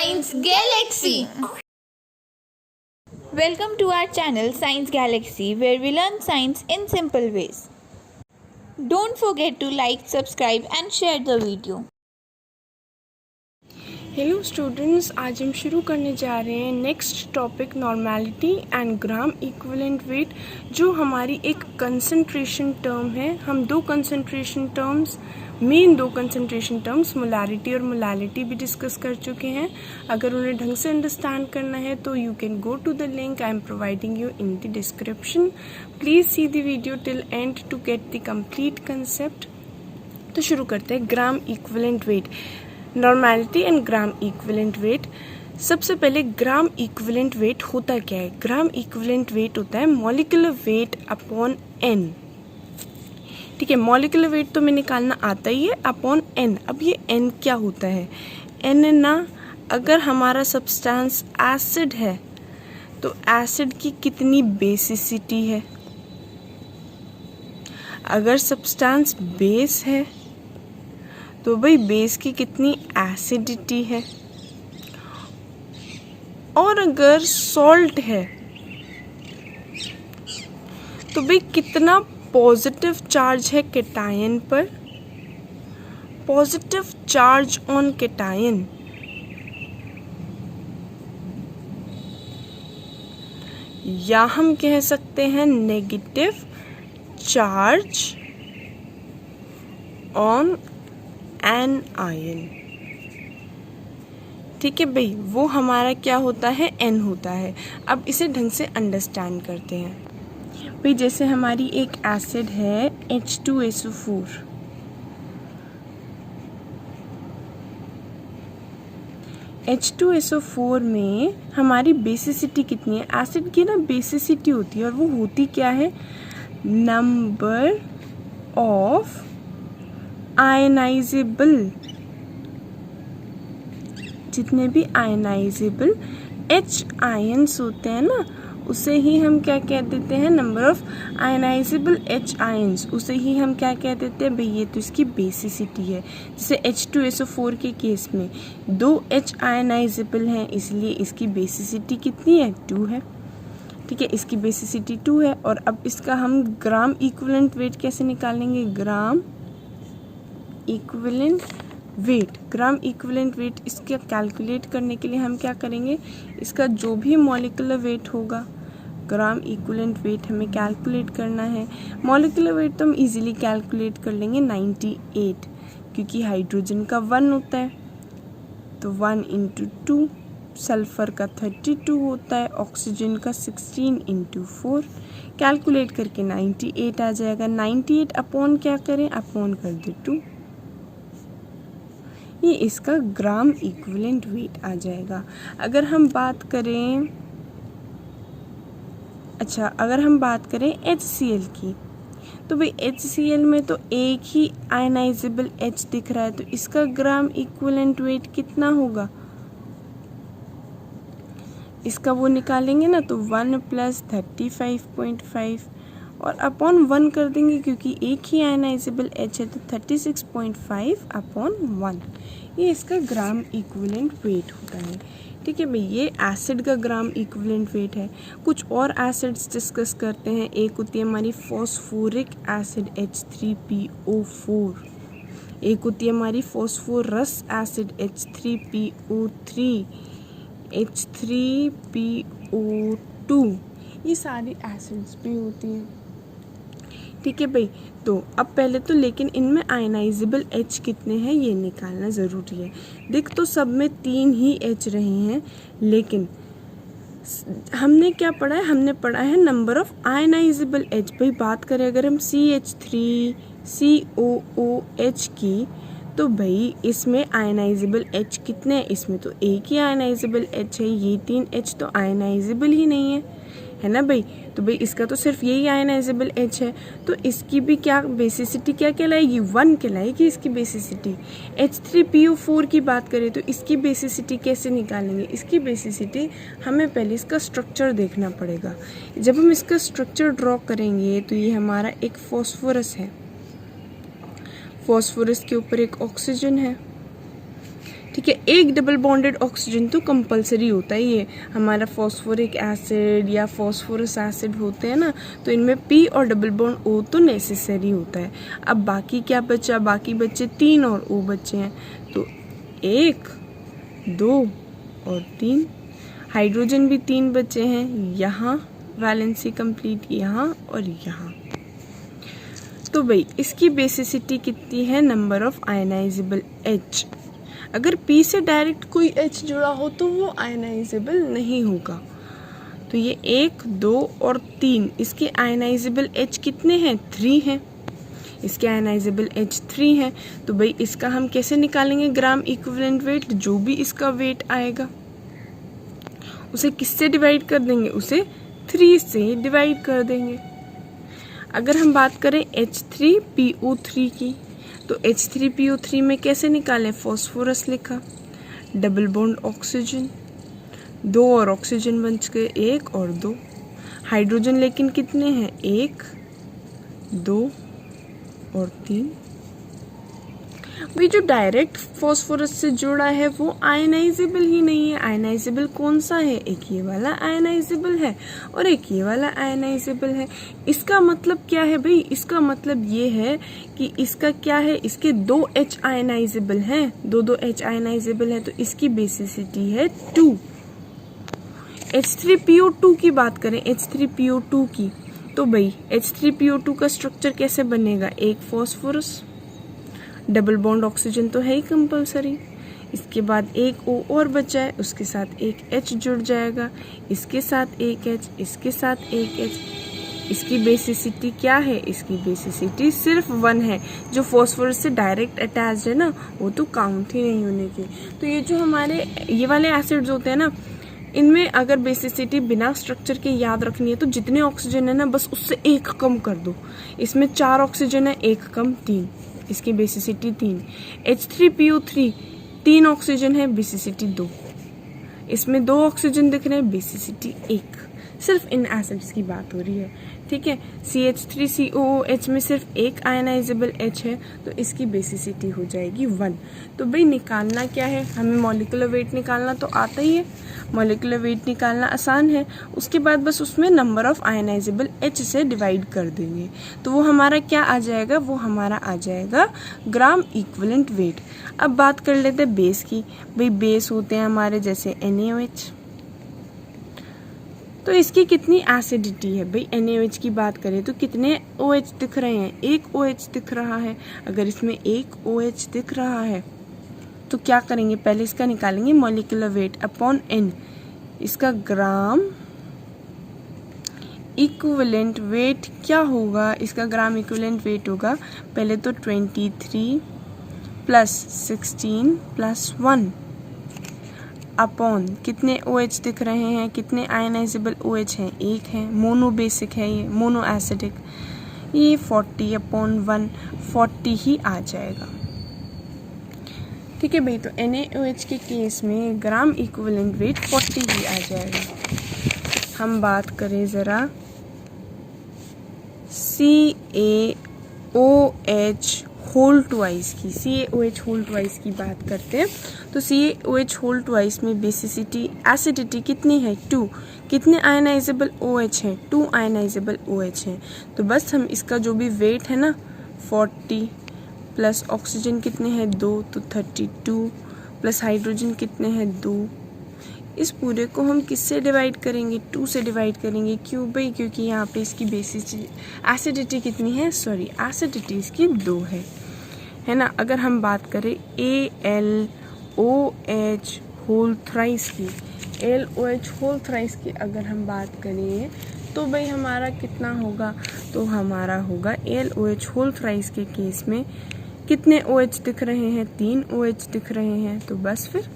Science Galaxy. Welcome to our channel Science Galaxy, where we learn science in simple ways. Don't forget to like, subscribe and share the video. Hello students, आज हम शुरू करने जा रहे हैं next topic normality and gram equivalent wait, जो हमारी एक कंसंट्रेशन टर्म है। हम दो कंसंट्रेशन टर्म्स मोलारिटी और मोलालिटी भी डिस्कस कर चुके हैं। अगर उन्हें ढंग से अंडरस्टैंड करना है तो you can go to the link I am providing you in the description. Please see the video till end to get the complete concept. तो शुरू करते हैं gram equivalent weight, normality and gram equivalent weight. सबसे पहले ग्राम equivalent wait होता क्या है? ग्राम equivalent wait होता है मॉलिक्यूलर वेट अपॉन एन। ठीक है, मॉलिक्यूलर वेट तो मैं निकालना आता ही है अपॉन एन। अब ये एन क्या होता है? एन ना, अगर हमारा सब्सटेंस एसिड है तो एसिड की कितनी बेसिसिटी है, अगर सब्सटेंस बेस है तो भाई बेस की कितनी एसिडिटी है, और अगर सॉल्ट है तो भाई कितना पॉजिटिव चार्ज है कैटायन पर, पॉजिटिव चार्ज ऑन कैटायन। या हम कह सकते हैं negative charge on an ion. ठीक है भाई, वो हमारा क्या होता है? एन होता है। अब इसे ढंग से अंडरस्टैंड करते हैं भाई। जैसे हमारी एक एसिड है H2SO4, H2SO4 में हमारी बेसिसिटी कितनी है? एसिड की ना बेसिसिटी होती है, और वो होती क्या है? नंबर ऑफ आयनाइजेबल, जितने भी आयनाइजेबल H आयन्स होते हैं ना, उसे ही हम क्या कह देते हैं? Number of ionizable H ions, उसे ही हम क्या कह देते हैं? भाई ये तो इसकी बेसिसिटी है। जैसे H2SO4 के केस में 2 H आयनाइजेबल हैं, इसलिए इसकी बेसिसिटी कितनी है? 2 है। ठीक है, इसकी बेसिसिटी 2 है। और अब इसका हम ग्राम इक्विवेलेंट वेट कैसे निकालेंगे? ग्राम इक्विवेलेंट वेट, ग्राम इक्विवेलेंट वेट इसका कैलकुलेट करने के लिए हम क्या करेंगे? इसका जो भी मॉलिक्यूलर वेट होगा, ग्राम इक्विवेलेंट वेट हमें कैलकुलेट करना है। मॉलिक्यूलर वेट तो हम इजीली कैलकुलेट कर लेंगे 98, क्योंकि हाइड्रोजन का 1 होता है तो 1 × 2, सल्फर का 32 होता है, ऑक्सीजन का 16 × 4। कैलकुलेट करके 98 आ जाएगा। 98 अपॉन क्या करें? अपॉन कर दे 2। ये इसका ग्राम इक्विवेलेंट वेट आ जाएगा। अगर हम बात करें HCl की, तो भाई HCl में तो एक ही आयनाइजेबल H दिख रहा है, तो इसका ग्राम इक्विवेलेंट वेट कितना होगा? इसका वो निकालेंगे ना, तो 1 + 35.5 और अपॉन 1 कर देंगे, क्योंकि एक ही आयनाइजेबल H है, तो 36.5 अपॉन 1। ये इसका ग्राम इक्विवेलेंट वेट होता है। ठीक है भाई, ये एसिड का ग्राम इक्विवेलेंट वेट है। कुछ और एसिड्स डिस्कस करते हैं। एक होती है हमारी फॉस्फोरिक एसिड H3PO4, एक होती है हमारी फॉस्फोरस एसिड H3PO3, H3PO2, ये सारी एसिड्स भी होती हैं। ठीक है भाई, तो अब पहले तो लेकिन इनमें आयनाइजेबल H कितने हैं ये निकालना ज़रूरी है। देख, तो सब में 3 ही H रहे हैं, लेकिन हमने क्या पढ़ा है? हमने पढ़ा है नंबर ऑफ आयनाइजेबल H। भाई बात करें अगर हम CH3COOH की, तो भाई इसमें आयनाइजेबल H कितने हैं? इसमें तो एक ही आयनाइजेबल H है, ये 3 H तो आयनाइजेबल ही नहीं है ना भाई। तो भाई इसका तो सिर्फ यही आयनाइजेबल H है, तो इसकी भी क्या बेसिसिटी क्या कहलाएगी? 1 कहलाएगी इसकी बेसिसिटी। H3PO4 की बात करें तो इसकी बेसिसिटी कैसे निकालेंगे? इसकी बेसिसिटी हमें पहले इसका स्ट्रक्चर देखना पड़ेगा। जब हम इसका स्ट्रक्चर ड्रॉ करेंगे तो ये हमारा एक फॉस्फोरस है, फॉस्फोरस के ऊपर एक ऑक्सीजन है। ठीक है। एक डबल बॉन्डेड ऑक्सीजन तो कंपलसरी होता ही है। हमारा फॉस्फोरिक एसिड या फॉस्फोरस एसिड होते हैं ना, तो इनमें पी और डबल बॉन्ड ओ तो नेसेसरी होता है। अब बाकी क्या बचा, बाकी बच्चे 3 और ओ बच्चे हैं, तो 1 2 और 3। हाइड्रोजन भी 3 बचे हैं, यहाँ वैलेंसी कंप्लीट, यहाँ और यहाँ। तो भाई इसकी बेसिसिटी कितनी है, नंबर ऑफ आयनाइजेबल H। अगर P से डायरेक्ट कोई H जुड़ा हो तो वो आयनाइजेबल नहीं होगा। तो ये 1 2 और 3, इसके आयनाइजेबल H कितने हैं, 3 हैं। इसके आयनाइजेबल H 3 है। तो भाई इसका हम कैसे निकालेंगे ग्राम इक्विवेलेंट वेट, जो भी इसका वेट आएगा उसे किससे डिवाइड कर देंगे, उसे 3 से डिवाइड कर देंगे। अगर हम बात करें H3PO3 की, तो H3PO3 में कैसे निकालें, फॉस्फोरस लिखा, डबल बॉन्ड ऑक्सीजन, 2 और ऑक्सीजन बन गए, 1 और 2। हाइड्रोजन लेकिन कितने हैं, 1 2 और 3। भाई जो डायरेक्ट फॉस्फोरस से जुड़ा है वो आयनाइजेबल ही नहीं है। आयनाइजेबल कौन सा है, एक ये वाला आयनाइजेबल है और एक ये वाला आयनाइजेबल है। इसका मतलब क्या है भाई, इसका मतलब ये है कि इसका क्या है, इसके 2 H आयनाइजेबल हैं, 2 H आयनाइजेबल है, तो इसकी बेसिसिटी है 2। H3PO2 की बात करें, H3PO2 की, तो भाई H3PO2 का स्ट्रक्चर कैसे बनेगा, एक फॉस्फोरस, डबल बॉन्ड ऑक्सीजन तो है ही कंपलसरी, इसके बाद एक O और बचा है, उसके साथ एक H जुड़ जाएगा, इसके साथ एक H, इसके साथ एक H। इसकी बेसिसिटी क्या है, इसकी बेसिसिटी सिर्फ 1 है। जो फॉस्फोरस से डायरेक्ट अटैच है ना, वो तो काउंट ही नहीं होने की। तो ये जो हमारे ये वाले एसिड्स होते हैं ना, इनमें अगर बेसिसिटी बिना स्ट्रक्चर के याद रखनी है तो जितने ऑक्सीजन है ना, बस उससे 1 कम कर दो। इसमें 4 ऑक्सीजन है, 1 कम 3, इसकी बेसिसिटी 3। H3PO3 3 ऑक्सीजन है, बेसिसिटी 2। इसमें 2 ऑक्सीजन दिख रहे हैं, बेसिसिटी 1। सिर्फ इन एसिड्स की बात हो रही है, ठीक है। CH3COOH में सिर्फ एक आयनाइजेबल H है, तो इसकी बेसिसिटी हो जाएगी 1। तो भाई निकालना क्या है, हमें मॉलिक्यूलर वेट निकालना तो आता ही है। मॉलिक्यूलर वेट निकालना आसान है, उसके बाद बस उसमें नंबर ऑफ आयनाइजेबल H से डिवाइड कर देंगे, तो वो हमारा क्या आ जाएगा, वो हमारा आ जाएगा ग्राम इक्विवेलेंट वेट। अब बात कर लेते हैं बेस की। भाई बेस होते हैं हमारे जैसे NaOH, तो इसकी कितनी एसिडिटी है, भाई NaOH की बात करें तो कितने OH दिख रहे हैं, एक OH दिख रहा है। अगर इसमें एक OH दिख रहा है तो क्या करेंगे, पहले इसका निकालेंगे मॉलिक्यूलर वेट अपॉन N। इसका ग्राम इक्विवेलेंट वेट क्या होगा, इसका ग्राम इक्विवेलेंट वेट होगा पहले तो 23 प्लस 16 प्लस 1 अपॉन कितने OH दिख रहे हैं, कितने आयनाइजेबल OH हैं, एक है, मोनो बेसिक है, ये मोनो एसिडिक, ये 40 अपॉन 1 40 ही आ जाएगा, ठीक है भाई। तो NaOH के केस में ग्राम इक्विवेलेंट वेट 40 ही आ जाएगा। हम बात करें ज़रा CaOH होल ट्वाइस की, CaOH होल ट्वाइस की बात करते हैं। तो CaOH होल ट्वाइस में बेसिसिटी एसिडिटी कितनी है, 2। कितने आयनाइजेबल OH हैं, 2 आयनाइजेबल OH हैं। तो बस हम इसका जो भी वेट है ना 40 प्लस ऑक्सीजन कितने हैं 2, तो 32 प्लस हाइड्रोजन कितने हैं 2। इस पूरे को हम किससे डिवाइड करेंगे, 2 से डिवाइड करेंगे। क्यों भाई, क्योंकि यहाँ पे इसकी बेसिसिटी एसिडिटी कितनी है, सॉरी एसिडिटी इसकी 2 है ना। अगर हम बात करें AlOH होल थ्राइस की, AlOH होल थ्राइस की अगर हम बात करें तो भाई हमारा कितना होगा, तो हमारा होगा AlOH होल थ्राइस के केस में कितने OH दिख रहे हैं, 3 OH दिख रहे हैं। तो बस फिर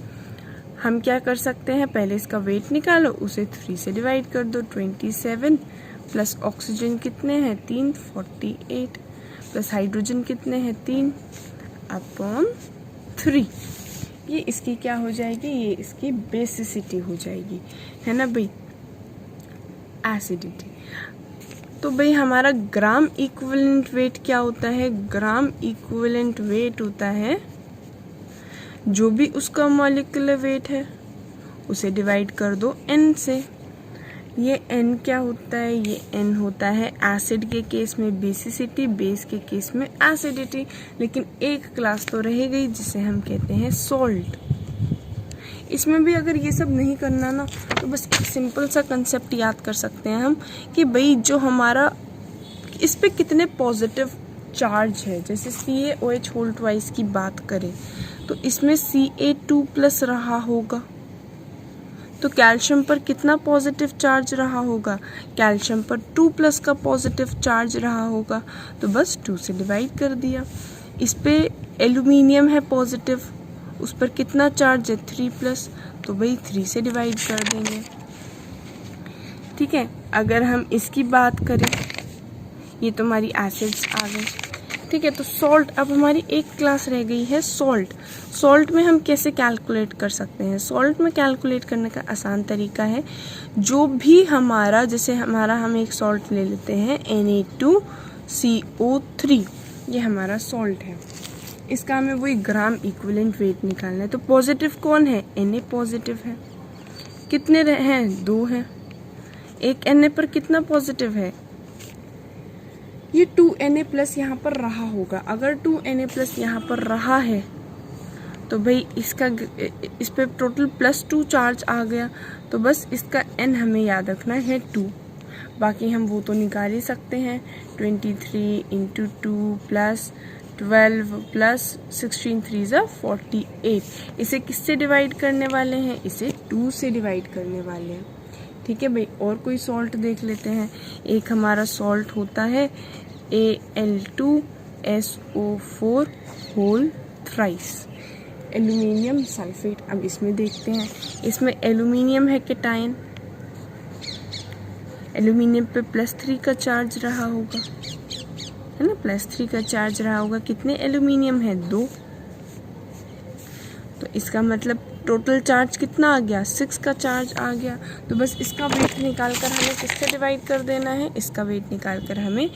हम क्या कर सकते हैं, पहले इसका वेट निकालो, उसे 3 से डिवाइड कर दो, 27 प्लस ऑक्सीजन कितने हैं 3, 48 प्लस हाइड्रोजन कितने हैं 3 अपॉन 3। ये इसकी क्या हो जाएगी, ये इसकी बेसिसिटी हो जाएगी, है ना भाई, एसिडिटी। तो भाई हमारा ग्राम इक्विवेलेंट वेट क्या होता है, ग्राम इक्विवेलेंट वेट होता है जो भी उसका मॉलिक्यूलर वेट है उसे डिवाइड कर दो n से। ये n क्या होता है? ये n होता है एसिड के केस में बेसिसिटी, बेस के केस में एसिडिटी। लेकिन एक क्लास तो रह गई जिसे हम कहते हैं सॉल्ट। इसमें भी अगर ये सब नहीं करना ना तो बस एक सिंपल सा कंसेप्ट याद कर सकते हैं हम कि भाई जो हमारा इस पे कितने पॉजिटिव चार्ज है। जैसे CaOH होल ट्वाइस की बात करें तो इसमें Ca2+ रहा होगा, तो कैल्शियम पर कितना पॉजिटिव चार्ज रहा होगा? कैल्शियम पर 2+ का पॉजिटिव चार्ज रहा होगा, तो बस 2 से डिवाइड कर दिया। इस पे एल्यूमिनियम है पॉजिटिव, उस पर कितना चार्ज है? 3+, तो भाई 3 से डिवाइड कर देंगे। ठीक है, अगर हम इसकी बात करें, ये तो हमारी एसिड्स आ गए। ठीक है, तो सॉल्ट, अब हमारी एक क्लास रह गई है सॉल्ट। सॉल्ट में हम कैसे कैलकुलेट कर सकते हैं? सॉल्ट में कैलकुलेट करने का आसान तरीका है, जो भी हमारा, जैसे हम एक सॉल्ट ले लेते हैं Na2CO3, ये हमारा सॉल्ट है। इसका हमें वही ग्राम इक्विवेलेंट वेट निकालना है। तो पॉजिटिव कौन है? Na पॉजिटिव है। कितने हैं? 2 हैं। एक Na पर कितना पॉजिटिव है? ये 2Na+ यहाँ पर रहा होगा। अगर 2Na+ यहाँ पर रहा है तो भाई इस पे टोटल +2 चार्ज आ गया, तो बस इसका n हमें याद रखना है 2। बाकी हम वो तो निकाल ही सकते हैं। 23 × 2 + 12 + 16 3 = 48। इसे किससे डिवाइड करने वाले हैं? इसे 2 से डिवाइड करने वाले हैं। ठीक है भाई, और कोई सॉल्ट देख लेते हैं। एक हमारा सॉल्ट होता है Al2SO4 whole thrice, aluminium sulphate. अब इसमें देखते हैं, इसमें एल्यूमिनियम है केटायन, एल्यूमिनियम पे +3 का चार्ज रहा होगा, है ना, +3 का चार्ज रहा होगा। कितने एल्यूमिनियम है? 2। तो इसका मतलब टोटल चार्ज कितना आ गया? 6 का चार्ज आ गया। तो बस इसका वेट निकाल कर हमें किससे डिवाइड कर देना है? इसका वेट निकाल कर हमें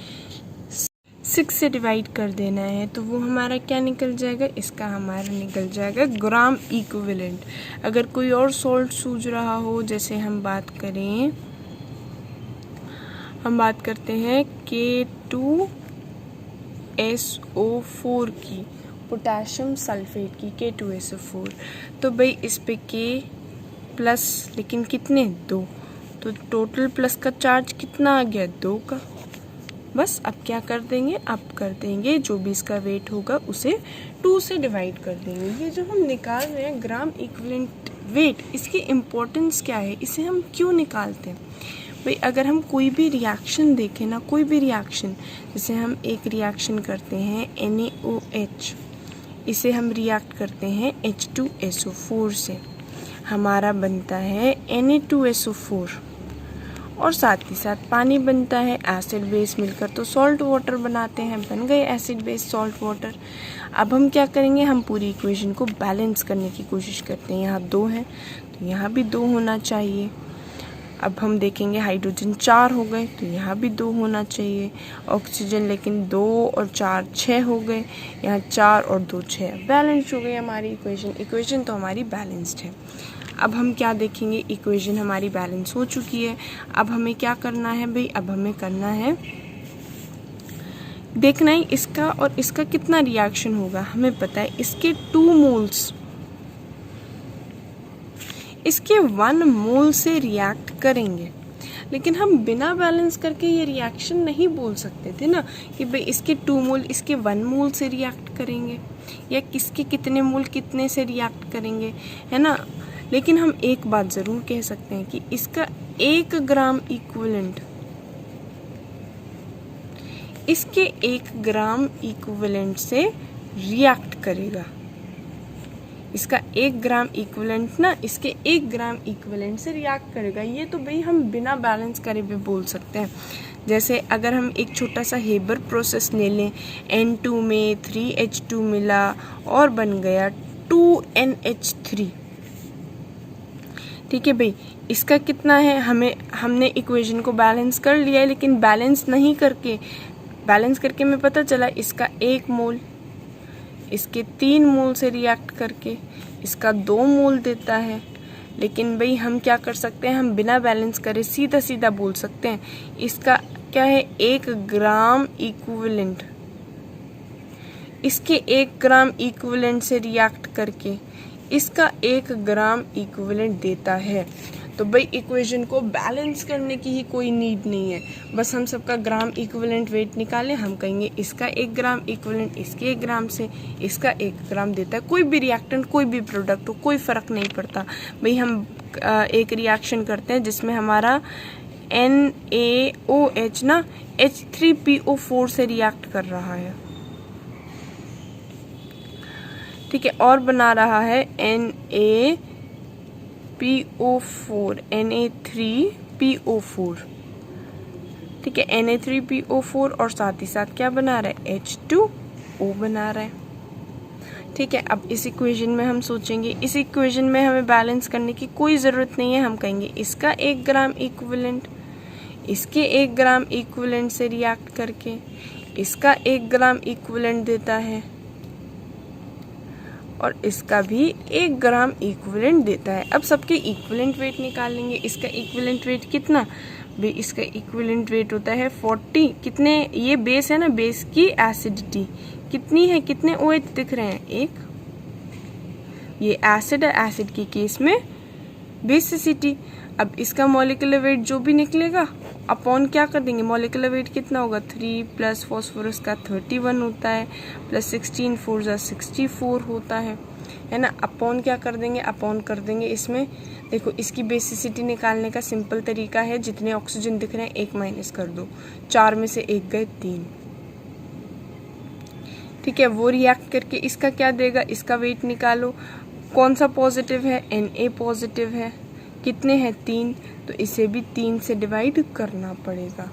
6 से डिवाइड कर देना है। तो वो हमारा क्या निकल जाएगा? इसका हमारा निकल जाएगा ग्राम इक्विवेलेंट। अगर कोई और सॉल्ट सूझ रहा हो, जैसे हम बात करते हैं K2SO4 की, पोटेशियम सल्फेट की, K2SO4। तो भाई इस पे K+, लेकिन कितने? 2। तो टोटल प्लस का चार्ज कितना आ गया? 2 का। बस अब क्या कर देंगे? अब कर देंगे जो भी इसका वेट होगा उसे 2 से डिवाइड कर देंगे। ये जो हम निकाल रहे हैं ग्राम इक्विवेलेंट वेट, इसकी इम्पोर्टेंस क्या है? इसे हम क्यों निकालते हैं? भाई अगर हम कोई भी रिएक्शन देखें ना, कोई भी रिएक्शन, जैसे हम एक रिएक्शन करते हैं NaOH, इसे हम रिएक्ट करते हैं H2SO4 से, हमारा बनता है Na2SO4 और साथ ही साथ पानी बनता है। एसिड बेस मिलकर तो सॉल्ट वाटर बनाते हैं, बन गए एसिड बेस सॉल्ट वाटर। अब हम क्या करेंगे? हम पूरी इक्वेशन को बैलेंस करने की कोशिश करते हैं। यहाँ 2 है तो यहाँ भी 2 होना चाहिए। अब हम देखेंगे हाइड्रोजन 4 हो गए तो यहाँ भी 2 होना चाहिए। ऑक्सीजन लेकिन 2 और 4 6 हो गए, यहाँ 4 और 2 6, बैलेंस्ड हो गई हमारी इक्वेशन तो हमारी बैलेंस्ड है। अब हम क्या देखेंगे? इक्वेशन हमारी बैलेंस हो चुकी है। अब हमें क्या करना है भाई? अब हमें करना है, देखना है इसका और इसका कितना रिएक्शन होगा। हमें पता है इसके 2 मोल्स इसके 1 मोल से रिएक्ट करेंगे, लेकिन हम बिना बैलेंस करके ये रिएक्शन नहीं बोल सकते थे ना कि भाई इसके 2 मोल इसके 1 मोल से रिएक्ट करेंगे, या किसके कितने मोल कितने से रिएक्ट करेंगे, है ना। लेकिन हम एक बात ज़रूर कह सकते हैं कि इसका 1 ग्राम इक्विवेलेंट, इसके 1 ग्राम इक्विवेलेंट से रिएक्ट करेगा। इसका 1 ग्राम इक्विवेलेंट ना इसके 1 ग्राम इक्विवेलेंट से रिएक्ट करेगा। ये तो भाई हम बिना बैलेंस करे भी बोल सकते हैं। जैसे अगर हम एक छोटा सा हेबर प्रोसेस ले लें, N2 में 3H2 मिला और बन गया 2NH3। ठीक है भाई, इसका कितना है? हमने इक्वेशन को बैलेंस कर लिया है, लेकिन बैलेंस करके हमें पता चला इसका 1 मोल, इसके 3 मोल से रिएक्ट करके इसका 2 मोल देता है। लेकिन भाई हम क्या कर सकते हैं, हम बिना बैलेंस करे सीधा सीधा बोल सकते हैं इसका क्या है 1 ग्राम इक्विवेलेंट, इसके 1 ग्राम इक्विवेलेंट से रिएक्ट करके इसका 1 ग्राम इक्विवेलेंट देता है। तो भाई इक्वेशन को बैलेंस करने की ही कोई नीड नहीं है, बस हम सबका ग्राम इक्विवेलेंट वेट निकालें। हम कहेंगे इसका 1 ग्राम इक्विवेलेंट इसके 1 ग्राम से इसका 1 ग्राम देता है। कोई भी रिएक्टेंट कोई भी प्रोडक्ट हो कोई फ़र्क नहीं पड़ता। भाई हम एक रिएक्शन करते हैं जिसमें हमारा NaOH ना H3PO4 से रिएक्ट कर रहा है, ठीक है, और बना रहा है Na3PO4, ठीक है, Na3PO4 और साथ ही साथ क्या बना रहा है H2O बना रहा है, ठीक है। अब इस इक्वेशन में हम सोचेंगे, इस इक्वेशन में हमें बैलेंस करने की कोई ज़रूरत नहीं है। हम कहेंगे इसका 1 ग्राम इक्विवेलेंट इसके 1 ग्राम इक्विवेलेंट से रिएक्ट करके इसका 1 ग्राम इक्विवेलेंट देता है और इसका भी 1 ग्राम इक्विवेलेंट देता है। अब सबके इक्विवेलेंट वेट निकाल लेंगे। इसका इक्विवेलेंट वेट कितना, भाई इसका इक्विवेलेंट वेट होता है 40, कितने, ये बेस है ना, बेस की एसिडिटी कितनी है, कितने OH दिख रहे हैं, 1, ये एसिड है, एसिड के केस में बेसिसिटी। अब इसका मॉलिक्यूलर वेट जो भी निकलेगा अपॉन क्या कर देंगे, मॉलिक्यूलर वेट कितना होगा 3 प्लस फॉस्फोरस का 31 होता है प्लस 16 4 जा 64 होता है ना, अपॉन क्या कर देंगे, अपॉन कर देंगे इसमें। देखो इसकी बेसिसिटी निकालने का सिंपल तरीका है, जितने ऑक्सीजन दिख रहे हैं 1 माइनस कर दो, 4 में से 1 गए 3, ठीक है। वो रिएक्ट करके इसका क्या देगा, इसका वेट निकालो, कौन सा पॉजिटिव है, Na पॉजिटिव है, कितने हैं 3, तो इसे भी 3 से डिवाइड करना पड़ेगा,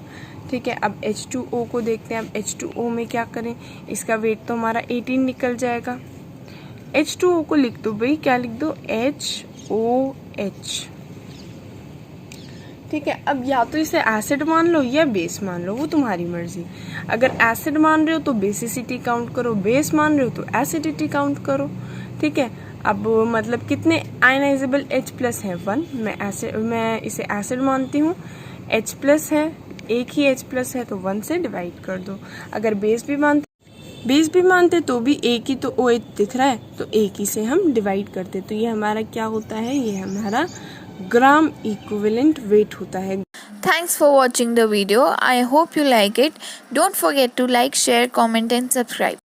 ठीक है। अब H2O को देखते हैं। अब H2O में क्या करें, इसका वेट तो हमारा 18 निकल जाएगा। H2O को लिख दो भाई, क्या लिख दो HOH, ठीक है। अब या तो इसे एसिड मान लो या बेस मान लो, वो तुम्हारी मर्जी। अगर एसिड मान रहे हो तो बेसिसिटी काउंट करो, बेस मान रहे हो तो एसिडिटी काउंट करो, ठीक है। अब मतलब कितने आयनाइजेबल H प्लस है 1, मैं इसे एसिड मानती हूँ, H प्लस है, एक ही H प्लस है तो 1 से डिवाइड कर दो। अगर बेस भी मानते तो भी एक ही तो OH दिख रहा है तो एक ही से हम डिवाइड करते, तो ये हमारा क्या होता है, ये हमारा ग्राम इक्विवेलेंट वेट होता है। Thanks for watching the video. I hope you like it. Don't forget to like, share, comment and subscribe.